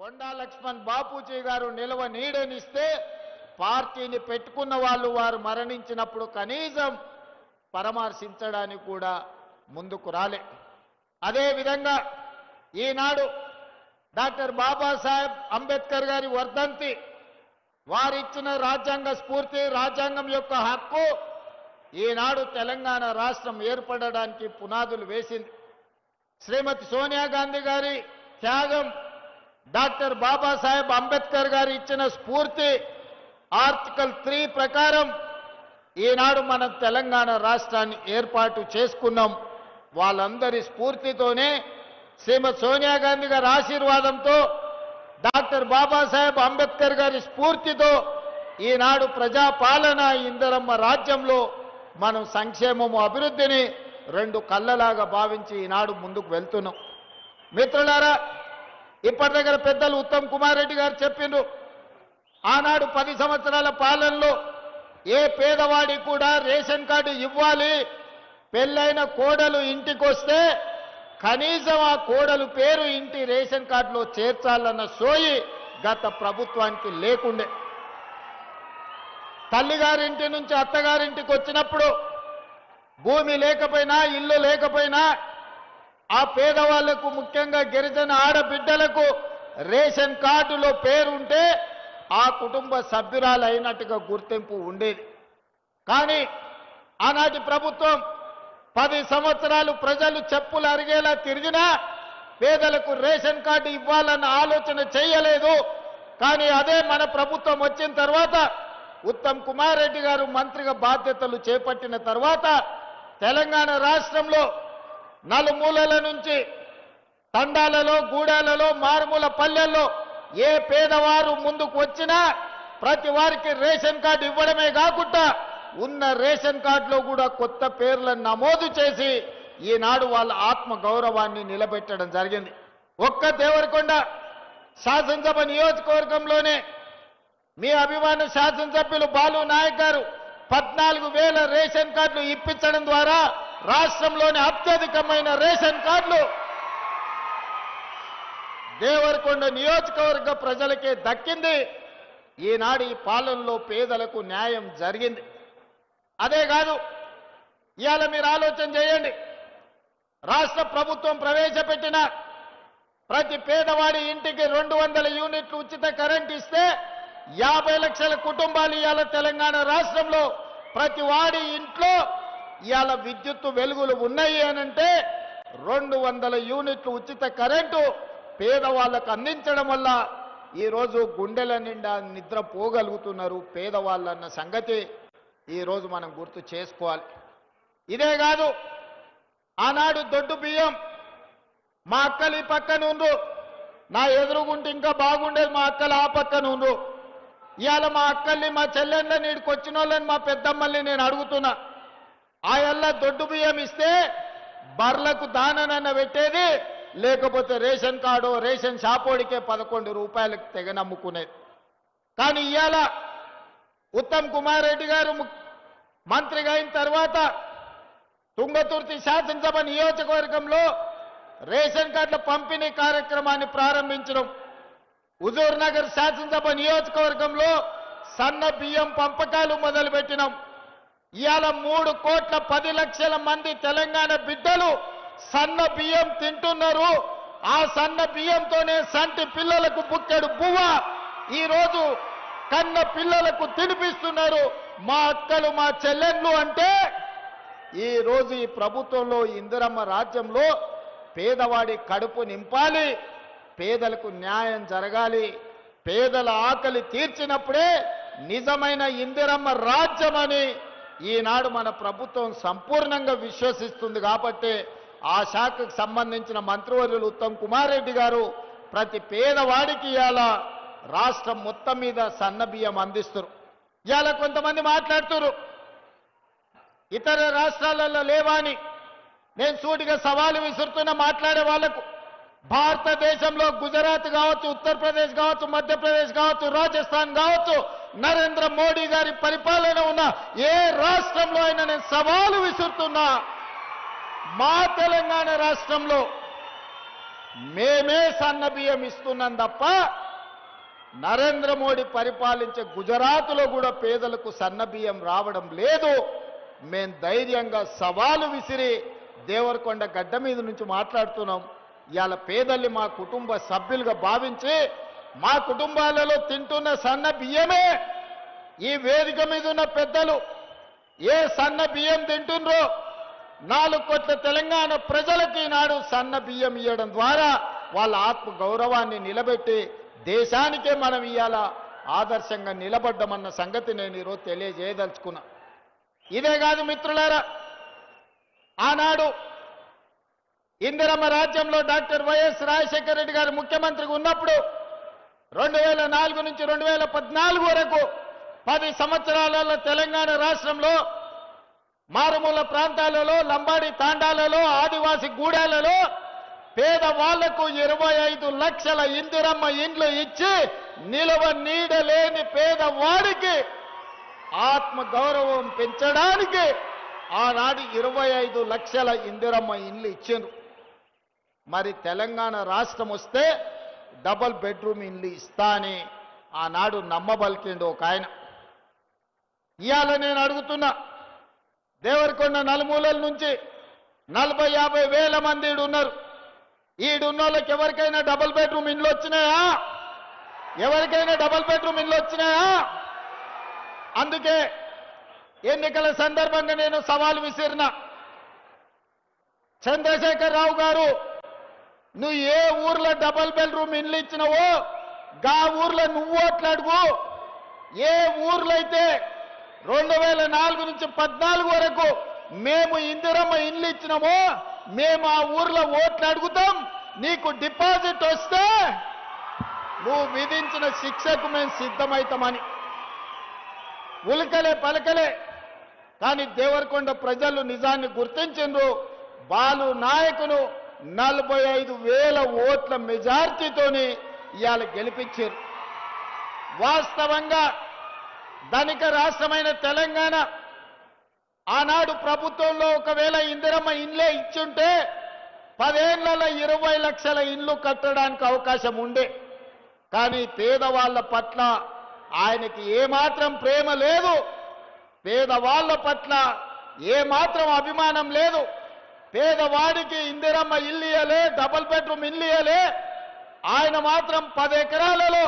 కొండా లక్ష్మణ్ బాపూజీ గారు నిలవ నీడనిస్తే పార్టీని పెట్టుకున్న వాళ్ళు వారు మరణించినప్పుడు కనీసం పరామర్శించడానికి కూడా ముందుకు రాలే. అదే విధంగా ఈనాడు డాక్టర్ బాబాసాహెబ్ అంబేద్కర్ గారి వర్ధంతి, వారిచ్చిన రాజ్యాంగ స్ఫూర్తి, రాజ్యాంగం యొక్క హక్కు ఈనాడు తెలంగాణ రాష్ట్రం ఏర్పడడానికి పునాదులు వేసింది. శ్రీమతి సోనియా గాంధీ గారి త్యాగం, డాక్టర్ బాబాసాహెబ్ అంబేద్కర్ గారు ఇచ్చిన స్ఫూర్తి, ఆర్టికల్ 3 ప్రకారం ఈనాడు మనం తెలంగాణ రాష్ట్రాన్ని ఏర్పాటు చేసుకున్నాం. వాళ్ళందరి స్ఫూర్తితోనే, శ్రీమతి సోనియా గాంధీ గారి ఆశీర్వాదంతో, డాక్టర్ బాబాసాహెబ్ అంబేద్కర్ గారి స్ఫూర్తితో ఈనాడు ప్రజాపాలన, ఇందిరమ్మ రాజ్యంలో మనం సంక్షేమము, అభివృద్ధిని రెండు కళ్ళలాగా భావించి ఈనాడు ముందుకు వెళ్తున్నాం. మిత్రులారా, ఇప్పటి దగ్గర పెద్దలు ఉత్తమ్ కుమార్ రెడ్డి గారు చెప్పిండ్రు, ఆనాడు 10 సంవత్సరాల పాలనలో ఏ పేదవాడి కూడా రేషన్ కార్డు ఇవ్వాలి, పెళ్ళైన కోడలు ఇంటికి వస్తే కనీసం ఆ కోడలు పేరు ఇంటి రేషన్ కార్డులో చేర్చాలన్న సోయి గత ప్రభుత్వానికి లేకుండే. తల్లిగారింటి నుంచి అత్తగారింటికి వచ్చినప్పుడు భూమి లేకపోయినా, ఇల్లు లేకపోయినా ఆ పేదవాళ్లకు, ముఖ్యంగా గిరిజన ఆడబిడ్డలకు రేషన్ కార్డులో పేరుంటే ఆ కుటుంబ సభ్యురాలు అయినట్టుగా గుర్తింపు ఉండేది. కానీ ఆనాటి ప్రభుత్వం 10 సంవత్సరాలు ప్రజలు చెప్పులు అరిగేలా తిరిగినా పేదలకు రేషన్ కార్డు ఇవ్వాలన్న ఆలోచన చేయలేదు. కానీ అదే మన ప్రభుత్వం వచ్చిన తర్వాత, ఉత్తమ్ కుమార్ రెడ్డి గారు మంత్రిగా బాధ్యతలు చేపట్టిన తర్వాత తెలంగాణ రాష్ట్రంలో నలుమూలల నుంచి, తండాలలో, గూడాలలో, మారుమూల పల్లెల్లో ఏ పేదవారు ముందుకు వచ్చినా ప్రతి వారికి రేషన్ కార్డు ఇవ్వడమే కాకుండా ఉన్న రేషన్ కార్డులో కూడా కొత్త పేర్లను నమోదు చేసి ఈనాడు వాళ్ళ ఆత్మ గౌరవాన్ని నిలబెట్టడం జరిగింది. ఒక్క దేవరకొండ శాసనసభ నియోజకవర్గంలోనే మీ అభిమాన శాసనసభ్యులు బాలు నాయక్ గారు 14,000 రేషన్ కార్డులు ఇప్పించడం ద్వారా రాష్ట్రంలోని అత్యధికమైన రేషన్ కార్డులు దేవరకొండ నియోజకవర్గ ప్రజలకే దక్కింది. ఈనాడు ఈ పాలనలో పేదలకు న్యాయం జరిగింది. అదే కాదు, ఇవాళ మీరు ఆలోచన చేయండి, రాష్ట్ర ప్రభుత్వం ప్రవేశపెట్టిన ప్రతి పేదవాడి ఇంటికి 200 యూనిట్లు ఉచిత కరెంట్ ఇస్తే 50 లక్షల కుటుంబాలు ఇవాళ తెలంగాణ రాష్ట్రంలో ప్రతి వాడి ఇంట్లో ఇవాళ విద్యుత్తు వెలుగులు ఉన్నాయి అనంటే 200 యూనిట్లు ఉచిత కరెంటు పేదవాళ్ళకు అందించడం వల్ల ఈరోజు గుండెల నిండా నిద్ర పోగలుగుతున్నారు పేదవాళ్ళన్న సంగతి ఈరోజు మనం గుర్తు చేసుకోవాలి. ఇదే కాదు, ఆనాడు దొడ్డు బియ్యం మా అక్కలు ఈ పక్కన ఉండ్రు, నా ఎదురుగుంటే ఇంకా బాగుండేది, మా అక్కలు ఆ పక్కన ఉండ్రు. ఇవాళ మా అక్కల్ని, మా చెల్లెళ్ళని, నీడికి వచ్చిన వాళ్ళని, మా పెద్దమ్మల్ని నేను అడుగుతున్నా, ఆ ఎల్ల దొడ్డు బియ్యం ఇస్తే బర్లకు దాననన్న పెట్టేది, లేకపోతే రేషన్ కార్డు, రేషన్ షాపోడికే 11 రూపాయలకు తెగనమ్ముకునేది. కానీ ఇవాళ ఉత్తమ్ కుమార్ రెడ్డి గారు మంత్రిగా అయిన తర్వాత తుంగతుర్తి శాసనసభ నియోజకవర్గంలో రేషన్ కార్డుల పంపిణీ కార్యక్రమాన్ని ప్రారంభించడం, హుజూర్ నగర్ శాసనసభ నియోజకవర్గంలో సన్న బియ్యం పంపకాలు మొదలుపెట్టినాం. ఇవాళ 3,10,00,000 మంది తెలంగాణ బిడ్డలు సన్న బియ్యం తింటున్నారు. ఆ సన్న బియ్యంతోనే సంటి పిల్లలకు బుక్కెడు బువ్వ ఈరోజు కన్న పిల్లలకు తినిపిస్తున్నారు మా అక్కలు, మా చెల్లెళ్ళు. అంటే ఈరోజు ఈ ప్రభుత్వంలో, ఇందిరమ్మ రాజ్యంలో పేదవాడి కడుపు నింపాలి, పేదలకు న్యాయం జరగాలి. పేదల ఆకలి తీర్చినప్పుడే నిజమైన ఇందిరమ్మ రాజ్యం అని ఈనాడు మన ప్రభుత్వం సంపూర్ణంగా విశ్వసిస్తుంది. కాబట్టి ఆ శాఖకు సంబంధించిన మంత్రివర్యులు ఉత్తమ్ కుమార్ రెడ్డి గారు ప్రతి పేదవాడికి ఇవాళ రాష్ట్రం మొత్తం మీద సన్న బియ్యం అందిస్తారు. ఇవాళ కొంతమంది మాట్లాడుతున్నారు ఇతర రాష్ట్రాలలో లేవా అని. నేను సూటిగా సవాలు విసురుతున్న మాట్లాడే వాళ్లకు, భారతదేశంలో గుజరాత్ కావచ్చు, ఉత్తరప్రదేశ్ కావచ్చు, మధ్యప్రదేశ్ కావచ్చు, రాజస్థాన్ కావచ్చు, నరేంద్ర మోడీ గారి పరిపాలన ఉన్న ఏ రాష్ట్రంలో అయినా నేను సవాలు విసురుతున్నా, మా తెలంగాణ రాష్ట్రంలో మేమే సన్న బియ్యం ఇస్తున్నాం తప్ప నరేంద్ర మోడీ పరిపాలించే గుజరాత్లో కూడా పేదలకు సన్న బియ్యం రావడం లేదు. మేం ధైర్యంగా సవాలు విసిరి దేవరకొండ గడ్డ మీద నుంచి మాట్లాడుతున్నాం. ఇవాళ పేదల్ని మా కుటుంబ సభ్యులుగా భావించి మా కుటుంబాలలో తింటున్న సన్న బియ్యమే ఈ వేదిక మీద ఉన్న పెద్దలు ఏ సన్న బియ్యం తింటుండ్రో 4 కోట్ల తెలంగాణ ప్రజలకు ఈనాడు సన్న బియ్యం ఇవ్వడం ద్వారా వాళ్ళ ఆత్మ గౌరవాన్ని నిలబెట్టి దేశానికే మనం ఇవాళ ఆదర్శంగా నిలబడ్డమన్న సంగతి నేను ఈరోజు తెలియజేయదలుచుకున్నా. ఇదే కాదు మిత్రులారా, ఆనాడు ఇందిరమ్మ రాజ్యంలో డాక్టర్ వైఎస్ రాజశేఖర రెడ్డి గారు ముఖ్యమంత్రిగా ఉన్నప్పుడు 2004 నుంచి 2014 వరకు 10 సంవత్సరాలలో తెలంగాణ రాష్ట్రంలో మారుమూల ప్రాంతాలలో, లంబాడి తాండాలలో, ఆదివాసి గూడాలలో పేదవాళ్లకు 25 లక్షల ఇందిరమ్మ ఇండ్లు ఇచ్చి నిలవ నీడలేని పేదవాడికి ఆత్మ గౌరవం పెంచడానికి ఆనాడు 25 లక్షల ఇందిరమ్మ ఇండ్లు ఇచ్చిండ్రు. మరి తెలంగాణ రాష్ట్రం వస్తే డబుల్ బెడ్రూమ్ ఇండ్లు ఇస్తా అని ఆనాడు నమ్మబలికిండు ఒక ఆయన. ఇవాళ నేను అడుగుతున్నా, దేవరకొండ నలుమూలల నుంచి 40-50 వేల మంది ఈడున్నారు. ఈడున్న వాళ్ళకి ఎవరికైనా డబుల్ బెడ్రూమ్ ఇండ్లు వచ్చినాయా? ఎవరికైనా డబుల్ బెడ్రూమ్ ఇండ్లు వచ్చినాయా? అందుకే ఎన్నికల సందర్భంగా నేను సవాల్ విసిరిన, చంద్రశేఖరరావు గారు, నువ్వు ఏ ఊర్లో డబుల్ బెడ్రూమ్ ఇండ్లు ఇచ్చినావో గా ఊర్లో నువ్వు ఓట్లాడుకో. ఏ ఊర్లో అయితే 2004 నుంచి 14 వరకు మేము ఇందిరమ్మ ఇండ్లు ఇచ్చినామో మేము ఆ ఊర్లో ఓట్లు అడుగుతాం. నీకు డిపాజిట్ వస్తే నువ్వు విధించిన శిక్షకు మేము సిద్ధమవుతామని ఉలకలే పలకలే. కానీ దేవరకొండ ప్రజలు నిజాన్ని గుర్తించిండ్రు. బాలు నాయకును 45,000 ఓట్ల మెజార్టీతోని ఇవాళ గెలిపించారు. వాస్తవంగా ధనిక రాష్ట్రమైన తెలంగాణ ఆనాడు ప్రభుత్వంలో ఒకవేళ ఇందిరమ్మ ఇండ్లే ఇచ్చుంటే 10 ఏళ్లలో 20 లక్షల ఇండ్లు కట్టడానికి అవకాశం ఉండే. కానీ పేదవాళ్ల పట్ల ఆయనకి ఏమాత్రం ప్రేమ లేదు, పేదవాళ్ల పట్ల ఏమాత్రం అభిమానం లేదు. పేదవాడికి ఇందిరమ్మ ఇల్లు ఇయ్యలే, డబుల్ బెడ్రూమ్ ఇల్లు ఇయ్యలే. ఆయన మాత్రం 10 ఎకరాలలో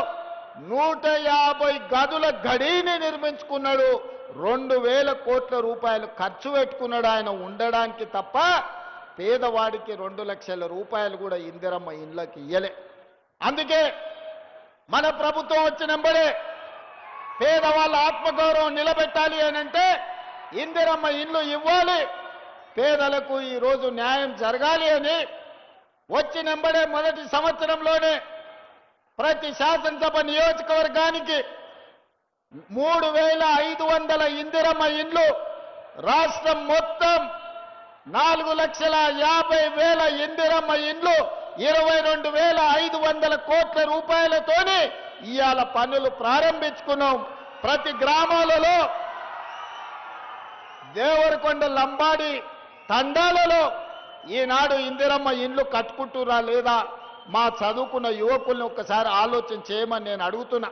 150 గదుల గడిని నిర్మించుకున్నాడు. 2,000 కోట్ల రూపాయలు ఖర్చు పెట్టుకున్నాడు ఆయన ఉండడానికి తప్ప పేదవాడికి 2 లక్షల రూపాయలు కూడా ఇందిరమ్మ ఇండ్లకి ఇయ్యలే. అందుకే మన ప్రభుత్వం వచ్చినంబడే పేదవాళ్ళ ఆత్మగౌరవం నిలబెట్టాలి అనంటే ఇందిరమ్మ ఇండ్లు ఇవ్వాలి, పేదలకు ఈరోజు న్యాయం జరగాలి అని వచ్చినంబడే మొదటి సంవత్సరంలోనే ప్రతి శాసనసభ నియోజకవర్గానికి 3,500 ఇందిరమ్మ ఇండ్లు, రాష్ట్రం మొత్తం 4,50,000 ఇందిరమ్మ ఇండ్లు 22,500 కోట్ల రూపాయలతోని ఇవాళ పనులు ప్రారంభించుకున్నాం. ప్రతి గ్రామాలలో, దేవరకొండ లంబాడి తండాలలో ఈనాడు ఇందిరమ్మ ఇండ్లు కట్టుకుంటురా లేదా మా చదువుకున్న యువకుల్ని ఒక్కసారి ఆలోచన చేయమని నేను అడుగుతున్నా.